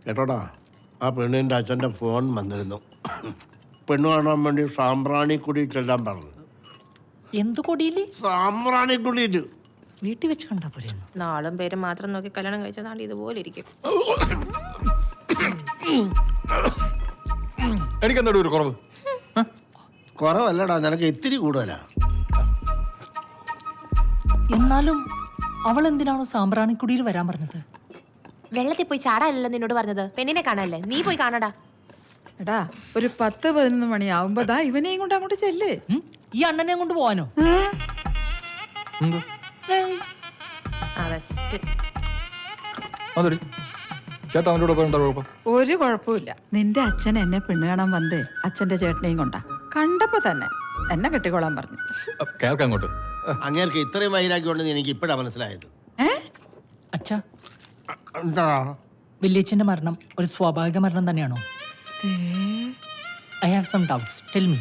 കേട്ടോടാ, ആ പെണ്ണിൻ്റെ അച്ഛൻ്റെ ഫോൺ വന്നിരുന്നു. പെണ്ണ് കാണാൻ വേണ്ടി സാമ്പ്രാണിക്കുടി ചെല്ലാൻ പറഞ്ഞു. എന്ത് കൊടിയില്? സാമ്പ്രാണിക്കുടിയിൽ. വീട്ടിൽ വെച്ച് കണ്ടാ പോരെ? നാളും പേരും മാത്രം നോക്കി കല്യാണം കഴിച്ചതാണ്ട് ഇതുപോലെ ഇരിക്കും. എനിക്കെന്താ ഒരു കുറവ്? കുറവല്ലടാ, നിനക്ക് ഇത്തിരി കൂടുതലാ. എന്നാലും അവൾ എന്തിനാണോ സാമ്പ്രാണിക്കുടിയിൽ വരാൻ പറഞ്ഞത്? വെള്ളത്തിൽ പോയി ചാടാനല്ലോ നിന്നോട് പറഞ്ഞത്, പെണ്ണിനെ കാണാനല്ലേ. നീ പോയി കാണടാ. എടാ, ഒരു 10-11 മണിയാവുമ്പോ ദാ ഇവനെയും കൊണ്ട് അങ്ങോട്ട് ചെല്ല്. ഈ അണ്ണനെ കൊണ്ട് പോവാനോ? ചേട്ടാ അവൻ്റെ കൂടെ കുഴപ്പം? ഒരു കുഴപ്പമില്ല. നിന്റെ അച്ഛൻ എന്നെ പെണ്ണ് കാണാൻ വന്നേ അച്ഛന്റെ ചേട്ടനെയും കൊണ്ടാ. കണ്ടപ്പോ തന്നെ എന്നെ കെട്ടിക്കോളാൻ പറഞ്ഞു. കേൾക്കാം അങ്ങോട്ട്. അങ്ങേർക്ക് ഇത്രയും വൈരാഗ്യമുണ്ടെന്ന് എനിക്ക് ഇപ്പഴാ മനസ്സിലായത്. അച്ഛാ, എന്താ വല്യച്ഛന്റെ മരണം ഒരു സ്വാഭാവിക മരണം തന്നെയാണോ? I have some doubts, tell me.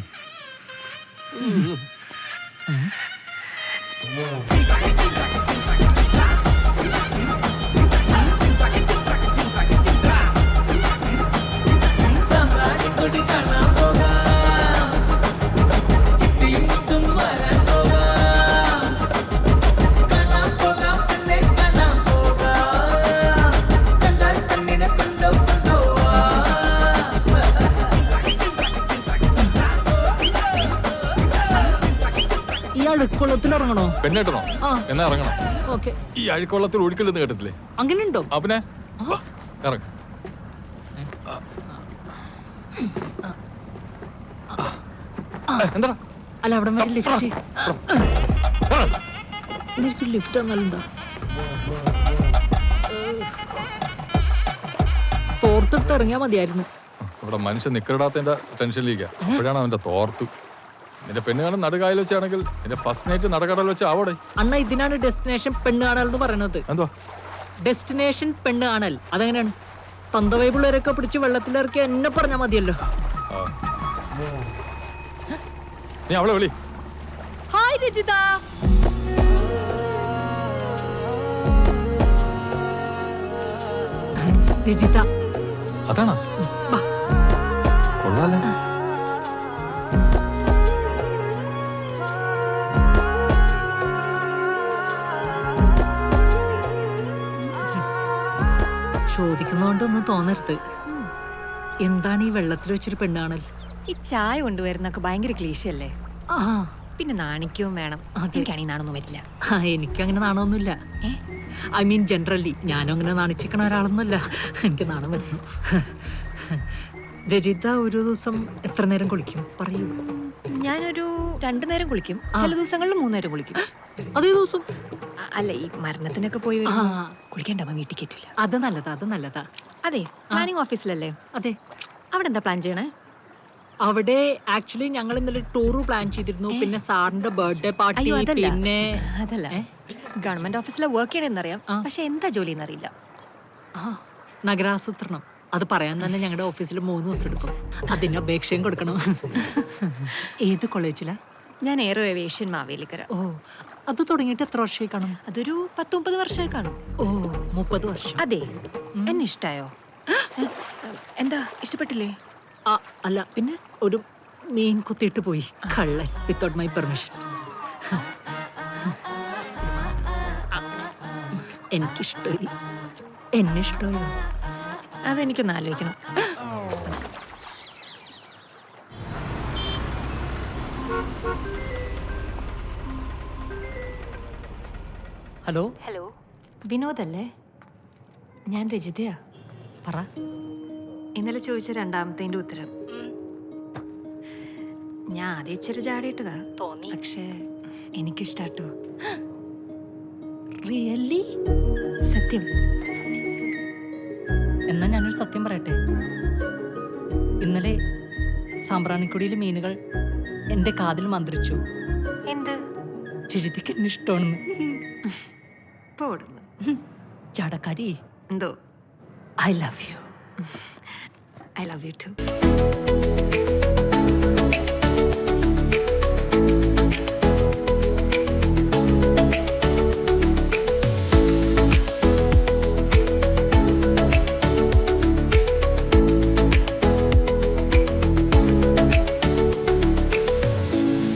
അഴുക്കുള്ളത്തിൽ ഇറങ്ങണോ? പെണ്ണേട്ടണോ? എന്നാ ഇറങ്ങണം. ഓക്കെ. ഈ അഴുക്കുള്ളത്തിൽ ഒഴിക്കലെന്ന് കേട്ടിട്ടില്ലേ? അങ്ങനെയുണ്ടോ? പിന്നെ ഇറങ്ങ. എന്താ? അല്ല, അവിടെ വരെ ലിഫ്റ്റ്. എനിക്ക് ലിഫ്റ്റ് തന്നാലെന്താ? തോർത്തെടുത്ത് ഇറങ്ങിയാ മതിയായിരുന്നു. ഇവിടെ മനുഷ്യൻ നിക്കറിടാത്തതിന്റെ ടെൻഷനിലേക്കാ. അപ്പോഴാണ് അവന്റെ തോർത്ത്. നിന്റെ പെണ്ണ് കാണാൻ നടുകായൽ വെച്ചാണെങ്കിൽ നിന്റെ ഫസ്റ്റ് നൈറ്റ് നടക്കടൽ വെച്ച് ആവോടെ. അണ്ണ, ഇതിനാണ് ഡെസ്റ്റിനേഷൻ പെണ്ണ് കാണൽ എന്ന് പറയുന്നത്. എന്തോ ഡെസ്റ്റിനേഷൻ പെണ്ണ് കാണൽ? അതെങ്ങനെയാണ്? തന്തവൈപിള്ളേരൊക്കെ പിടിച്ച് വെള്ളത്തിലിറക്കി എന്നെ പറഞ്ഞാൽ മതിയല്ലോ. നീ അവളെ വിളി. ഹായ് രജിത. രജിത അതാണോ? കൊള്ളാലേ. ചോദിക്കുന്നോണ്ടൊന്നും തോന്നരുത്. എന്താണ് ഈ വെള്ളത്തിൽ വെച്ചൊരു പെണ്ണാണൽ? ഈ ചായ കൊണ്ടുവരുന്നൊക്കെ ഭയങ്കര ക്ലീശയല്ലേ? ആ, പിന്നെ നാണിക്കവും വേണം. എനിക്കാണെങ്കിൽ നാണൊന്നും വരില്ല. എനിക്കങ്ങനെ നാണമൊന്നുമില്ല. ഐ മീൻ ജനറലി ഞാനും അങ്ങനെ നാണിച്ചിക്കണ ഒരാളൊന്നുമല്ല. എനിക്ക് നാണം വരുന്നു. രജിത ഒരു ദിവസം എത്ര നേരം കുളിക്കും പറയൂ? ഞാനൊരു 2 നേരം കുളിക്കും. ചില ദിവസങ്ങളിൽ 3 നേരം കുളിക്കും. അതേ ദിവസം? അല്ല, ഈ മരണത്തിനൊക്കെ പോയി കുളിക്കേണ്ട അമ്മ വീട്ടിൽ കയറ്റില്ല. അത് നല്ലതാ, അത് നല്ലതാ. അതെ, പ്ലാനിങ് ഓഫീസിലല്ലേ? അതെ. അവിടെ എന്താ പ്ലാൻ ചെയ്യണേ? അവിടെ ആക്ച്വലി ഞങ്ങൾ ഇന്നലെ ടൂർ പ്ലാൻ ചെയ്തിരുന്നു. പിന്നെ സാറിന്റെ ബർത്ത്ഡേ പാർട്ടി. പിന്നെ അതല്ല, ഗവൺമെന്റ് ഓഫീസിലെ വർക്ക് ചെയ്യണമെന്നറിയാം, പക്ഷെ എന്താ ജോലി എന്നറിയില്ല. നഗരാസൂത്രണം. അത് പറയാൻ തന്നെ ഞങ്ങളുടെ ഓഫീസിൽ 3 ദിവസം എടുക്കും. അതിന് അപേക്ഷയും കൊടുക്കണം. ഏത് കോളേജിലാ? ഞാൻ എയറോ ഏവിയേഷൻ മാവേലിക്കര. ഓ, അത് തുടങ്ങിയിട്ട് എത്ര വർഷമായി കാണും? അതൊരു 10-30 വർഷമായി കാണും. ഓ, 30 വർഷം. അതെ. എന്നെ ഇഷ്ടായോ? എന്താ, ഇഷ്ടപ്പെട്ടില്ലേ? അല്ല, പിന്നെ ഒരു മീൻ കുത്തിയിട്ട് പോയി കള്ളൻ, വിത്തൗട്ട് മൈ പെർമിഷൻ. എനിക്കിഷ്ടമായി. എന്നെ ഇഷ്ടമായോ? അതെനിക്കൊന്ന് ആലോചിക്കണം. ഹലോ. ഹലോ, വിനോദല്ലേ? ഞാൻ രജിതയാ. പറ. ഇന്നലെ ചോദിച്ച 2ാമത്തെ ഉത്തരം. ഞാൻ ആദ്യം ഇച്ചിരി ചാടിയിട്ടതാ തോന്നി, പക്ഷേ എനിക്കിഷ്ടാട്ടോ. റിയലി? സത്യം. എന്നാ ഞാനൊരു സത്യം പറയട്ടെ. ഇന്നലെ സാമ്പ്രാണിക്കുടിയിലെ മീനുകൾ എന്റെ കാതിൽ മന്ത്രിച്ചു. എന്ത്? രജിതയ്ക്ക് എന്നെ ഇഷ്ടമാണെന്ന്. ചാടക്കാരി. എന്തോ? I love you. I love you too.